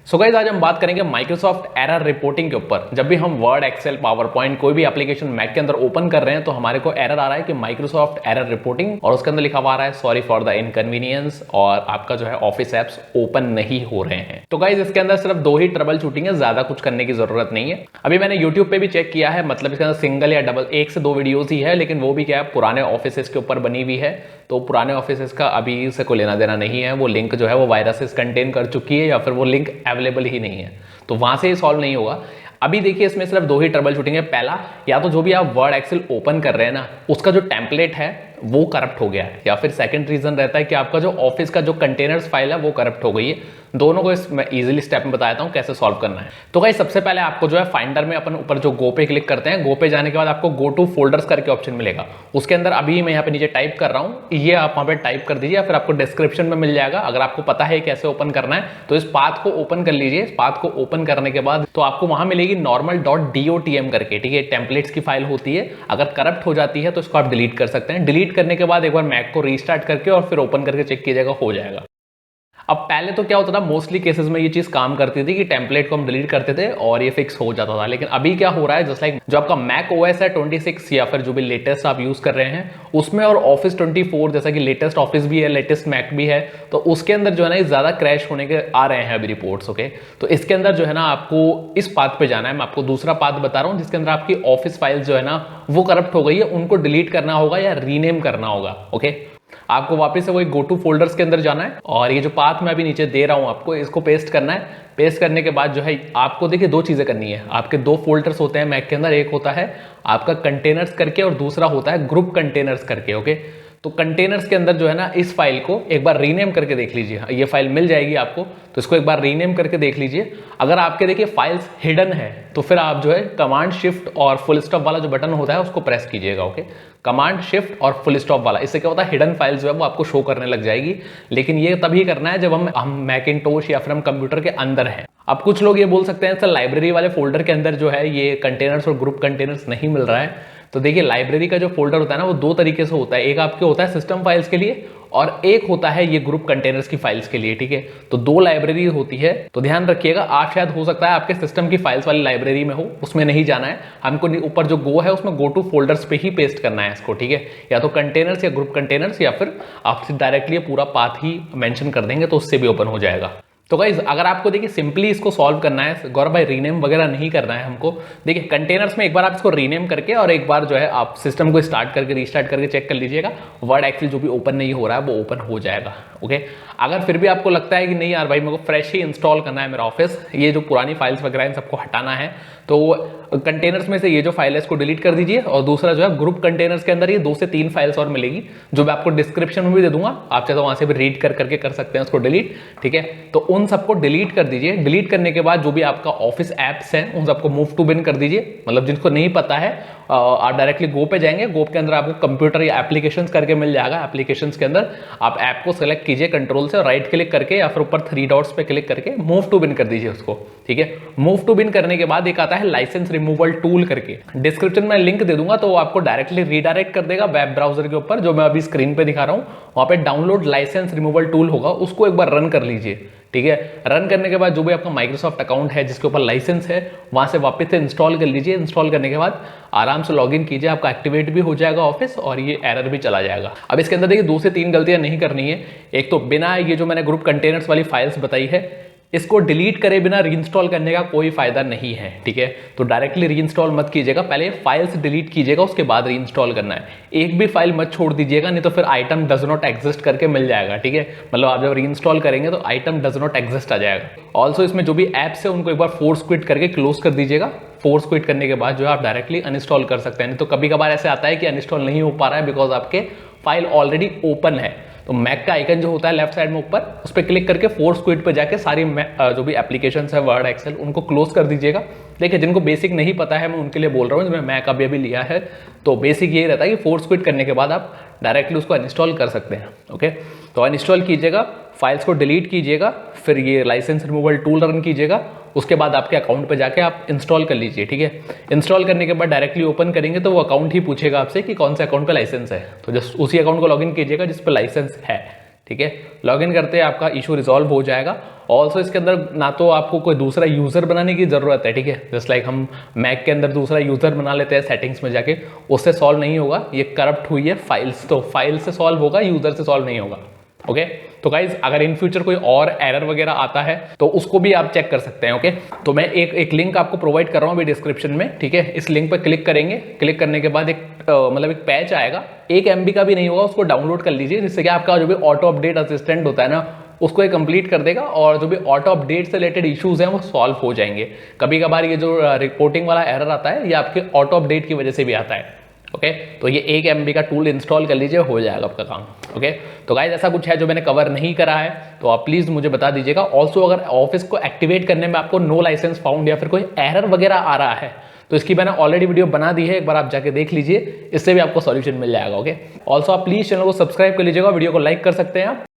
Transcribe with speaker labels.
Speaker 1: So guys आज हम बात करेंगे माइक्रोसॉफ्ट एरर रिपोर्टिंग के ऊपर। जब भी हम वर्ड, एक्सेल, पावर पॉइंट कोई भी एप्लीकेशन मैक के अंदर ओपन कर रहे हैं तो हमारे को एरर आ रहा है कि माइक्रोसॉफ्ट एरर रिपोर्टिंग, और उसके अंदर लिखा हुआ आ रहा है सॉरी फॉर द इनकन्वीनियंस, और आपका जो है ऑफिस एप्स ओपन नहीं हो रहे हैं। तो गाइस इसके अंदर सिर्फ दो ही ट्रबल शूटिंग है, ज्यादा कुछ करने की जरूरत नहीं है। अभी मैंने यूट्यूब पे भी चेक किया है, मतलब इसके अंदर सिंगल या डबल एक से दो वीडियोज ही है, लेकिन वो भी क्या है पुराने ऑफिस के ऊपर बनी हुई है। तो पुराने ऑफिस का अभी से कोई लेना देना नहीं है। वो लिंक जो है वो वायरसेस कंटेन कर चुकी है या फिर वो लिंक अवेलेबल ही नहीं है, तो वहां से ही सॉल्व नहीं होगा। अभी देखिए इसमें सिर्फ दो ही ट्रबल शूटिंग है। पहला, या तो जो भी आप वर्ड एक्सेल ओपन कर रहे हैं ना उसका जो टेम्पलेट है वो करप्ट हो गया है, या फिर सेकंड रीजन रहता है कि आपका जो ऑफिस का जो कंटेनर्स फाइल है वो करप्ट हो गई है। दोनों को मैं इजीली स्टेप में बताता हूं कैसे सॉल्व करना है। तो गाइस सबसे पहले आपको जो है फाइंडर में अपन ऊपर जो गो पे क्लिक करते हैं, गो पे जाने के बाद आपको गो टू फोल्डर्स करके ऑप्शन मिलेगा। उसके अंदर अभी मैं यहाँ पे नीचे टाइप कर रहा हूँ, ये आप वहां पे टाइप कर दीजिए या फिर आपको डिस्क्रिप्शन में मिल जाएगा। अगर आपको पता है कैसे ओपन करना है तो इस पाथ को ओपन कर लीजिए। इस पाथ को ओपन करने के बाद तो आपको वहां मिलेगी normal.dotm करके, ठीक है, टेम्पलेट्स की फाइल होती है। अगर करप्ट हो जाती है तो इसको आप डिलीट कर सकते हैं। डिलीट करने के बाद एक बार मैक को रीस्टार्ट करके और फिर ओपन करके चेक कीजिएगा, हो जाएगा। अब पहले तो क्या होता था, मोस्टली केसेस में ये चीज काम करती थी कि टेम्पलेट को हम डिलीट करते थे और ये फिक्स हो जाता था। लेकिन अभी क्या हो रहा है, जस्ट लाइक जो आपका मैक ओएस है 26 या फिर जो भी लेटेस्ट आप यूज कर रहे हैं उसमें, और ऑफिस 24 जैसा कि लेटेस्ट ऑफिस भी है, लेटेस्ट मैक भी है, तो उसके अंदर जो है ना ज्यादा क्रैश होने के आ रहे हैं अभी रिपोर्ट्स। ओके, तो इसके अंदर जो है ना आपको इस पाथ पे जाना है। मैं आपको दूसरा पाथ बता रहा हूँ जिसके अंदर आपकी ऑफिस फाइल्स जो है ना वो करप्ट हो गई है, उनको डिलीट करना होगा या रीनेम करना होगा। ओके, आपको वापस से वही गो टू फोल्डर्स के अंदर जाना है और ये जो पाथ मैं अभी नीचे दे रहा हूं आपको, इसको पेस्ट करना है। पेस्ट करने के बाद जो है आपको देखिए दो चीजें करनी है। आपके दो फोल्डर्स होते हैं मैक के अंदर, एक होता है आपका कंटेनर्स करके और दूसरा होता है ग्रुप कंटेनर्स करके। ओके, तो कंटेनर्स के अंदर जो है ना इस फाइल को एक बार रीनेम करके देख लीजिए। ये फाइल मिल जाएगी आपको, तो इसको एक बार रीनेम करके देख लीजिए। अगर आपके देखिए फाइल्स हिडन है तो फिर आप जो है कमांड शिफ्ट और फुल स्टॉप वाला जो बटन होता है उसको प्रेस कीजिएगा। ओके, कमांड शिफ्ट और फुल स्टॉप वाला, इससे क्या होता है हिडन फाइल्स जो है वो आपको शो करने लग जाएगी। लेकिन ये तभी करना है जब हम मैकिंटोश या फिर हम कंप्यूटर के अंदर हैं। अब कुछ लोग ये बोल सकते हैं सर लाइब्रेरी वाले फोल्डर के अंदर जो है ये कंटेनर्स और ग्रुप कंटेनर्स नहीं मिल रहा है। तो देखिए लाइब्रेरी का जो फोल्डर होता है ना वो दो तरीके से होता है। एक आपके होता है सिस्टम फाइल्स के लिए और एक होता है ये ग्रुप कंटेनर्स की फाइल्स के लिए, ठीक है। तो दो लाइब्रेरी होती है, तो ध्यान रखिएगा। आप शायद हो सकता है आपके सिस्टम की फाइल्स वाली लाइब्रेरी में हो, उसमें नहीं जाना है हमको। ऊपर जो गो है उसमें गो टू फोल्डर्स पे ही पेस्ट करना है इसको, ठीक है। या तो कंटेनर्स या ग्रुप कंटेनर्स, या फिर आप डायरेक्टली पूरा पाथ ही मेंशन कर देंगे तो उससे भी ओपन हो जाएगा। तो गाइज अगर आपको देखिए सिंपली इसको सॉल्व करना है, गौरव भाई रीनेम वगैरह नहीं करना है हमको। देखिए कंटेनर्स में एक बार आप इसको रीनेम करके और एक बार जो है आप सिस्टम को स्टार्ट करके रीस्टार्ट करके चेक कर लीजिएगा, वर्ड एक्सेल जो भी ओपन नहीं हो रहा है वो ओपन हो जाएगा। ओके, अगर फिर भी आपको लगता है कि नहीं यार भाई मेरे को फ्रेश ही इंस्टॉल करना है मेरा ऑफिस, ये जो पुरानी फाइल्स वगैरह इन सबको हटाना है, तो कंटेनर्स में से ये जो फाइल है इसको डिलीट कर दीजिए। और दूसरा जो है ग्रुप कंटेनर्स के अंदर ये 2 से 3 फाइल्स और मिलेगी जो मैं आपको डिस्क्रिप्शन में भी दे दूंगा, आप चाहे तो वहां से भी रीड करके कर सकते हैं उसको डिलीट, ठीक है। तो उन सबको डिलीट कर दीजिए। डिलीट करने के बाद जो भी आपका ऑफिस एप्स है उन सबको मूव टू बिन कर दीजिए। मतलब जिनको नहीं पता है आप डायरेक्टली गो पे जाएंगे, गो के अंदर आपको कंप्यूटर या एप्लीकेशंस करके मिल जाएगा। एप्लीकेशंस के अंदर आप ऐप को सेलेक्ट कीजिए कंट्रोल से, राइट क्लिक करके या फिर ऊपर 3 डॉट्स पे क्लिक करके मूव टू बिन कर दीजिए उसको, ठीक है। मूव टू बिन करने के बाद एक आता है लाइसेंस रिमूवल टूल करके, डिस्क्रिप्शन में लिंक दे दूंगा तो आपको डायरेक्टली रीडायरेक्ट कर देगा वेब ब्राउजर के ऊपर, जो मैं अभी स्क्रीन पे दिखा रहा हूं। वहां पे डाउनलोड लाइसेंस रिमूवल टूल होगा, उसको एक बार रन कर लीजिए, ठीक है। रन करने के बाद जो भी आपका माइक्रोसॉफ्ट अकाउंट है जिसके ऊपर लाइसेंस है वहां से वापस से इंस्टॉल कर लीजिए। इंस्टॉल करने के बाद आराम से लॉगिन कीजिए, आपका एक्टिवेट भी हो जाएगा ऑफिस और ये एरर भी चला जाएगा। अब इसके अंदर देखिए 2 से 3 गलतियां नहीं करनी है। एक तो बिना ये जो मैंने ग्रुप कंटेनर्स वाली फाइल्स बताई है इसको डिलीट करे बिना रीइंस्टॉल करने का कोई फायदा नहीं है, ठीक है। तो डायरेक्टली रीइंस्टॉल मत कीजिएगा, पहले फाइल्स डिलीट कीजिएगा उसके बाद रीइंस्टॉल करना है। एक भी फाइल मत छोड़ दीजिएगा, नहीं तो फिर आइटम डज नॉट एग्जिस्ट करके मिल जाएगा, ठीक है। मतलब आप जब रीइंस्टॉल करेंगे तो आइटम डज नॉट एग्जिस्ट आ जाएगा। ऑल्सो इसमें जो भी एप्स है उनको एक बार फोर्स क्विट करके क्लोज कर दीजिएगा। फोर्स क्विट करने के बाद जो है आप डायरेक्टली अनइंस्टॉल कर सकते हैं। नहीं तो कभी कभार ऐसे आता है कि अनइंस्टॉल नहीं हो पा रहा है बिकॉज आपके फाइल ऑलरेडी ओपन है। तो मैक का आइकन जो होता है लेफ्ट साइड में ऊपर, उस पर क्लिक करके फोर्स क्विट पे जाके सारी जो भी एप्लीकेशंस है वर्ड एक्सेल उनको क्लोज कर दीजिएगा। देखिए जिनको बेसिक नहीं पता है मैं उनके लिए बोल रहा हूँ, जिन्हें मैक अभी लिया है तो बेसिक ये रहता है कि फोर्स क्विट करने के बाद आप डायरेक्टली उसको अनइंस्टॉल कर सकते हैं। ओके, तो अनइंस्टॉल कीजिएगा, फाइल्स को डिलीट कीजिएगा, फिर ये लाइसेंस रिमूवल टूल रन कीजिएगा, उसके बाद आपके अकाउंट पे जाके आप इंस्टॉल कर लीजिए, ठीक है। इंस्टॉल करने के बाद डायरेक्टली ओपन करेंगे तो वो अकाउंट ही पूछेगा आपसे कि कौन से अकाउंट पे लाइसेंस है, तो जस्ट उसी अकाउंट को लॉगिन कीजिएगा जिस पे लाइसेंस है, ठीक है, लॉगिन करते हैं आपका इशू रिजॉल्व हो जाएगा। ऑल्सो इसके अंदर ना तो आपको कोई दूसरा यूज़र बनाने की ज़रूरत है, ठीक है, जस्ट लाइक हम मैक के अंदर दूसरा यूज़र बना लेते हैं सेटिंग्स में जाके, उससे सॉल्व नहीं होगा। ये करप्ट हुई है फाइल्स, तो फाइल से सॉल्व होगा, यूज़र से सॉल्व नहीं होगा। ओके तो गाइज अगर इन फ्यूचर कोई और एरर वगैरह आता है तो उसको भी आप चेक कर सकते हैं। ओके तो मैं एक लिंक आपको प्रोवाइड कर रहा हूँ अभी डिस्क्रिप्शन में, ठीक है, इस लिंक पर क्लिक करेंगे, क्लिक करने के बाद मतलब एक पैच आएगा, 1 MB का भी नहीं होगा, उसको डाउनलोड कर लीजिए, जिससे कि आपका जो भी ऑटो अपडेट असिस्टेंट होता है ना उसको ये कंप्लीट कर देगा और जो भी ऑटो अपडेट से रिलेटेड इश्यूज हैं वो सॉल्व हो जाएंगे। कभी कभार ये जो रिपोर्टिंग वाला एरर आता है ये आपके ऑटो अपडेट की वजह से भी आता है। ओके तो ये 1 MB का टूल इंस्टॉल कर लीजिए, हो जाएगा आपका काम। ओके तो गाइज ऐसा कुछ है जो मैंने कवर नहीं करा है तो आप प्लीज़ मुझे बता दीजिएगा। ऑल्सो अगर ऑफिस को एक्टिवेट करने में आपको नो लाइसेंस फाउंड या फिर कोई एरर वगैरह आ रहा है तो इसकी मैंने ऑलरेडी वीडियो बना दी है, एक बार आप जाके देख लीजिए, इससे भी आपको सॉल्यूशन मिल जाएगा। ओके ऑल्सो आप प्लीज़ चैनल को सब्सक्राइब कर लीजिएगा, वीडियो को लाइक कर सकते हैं आप।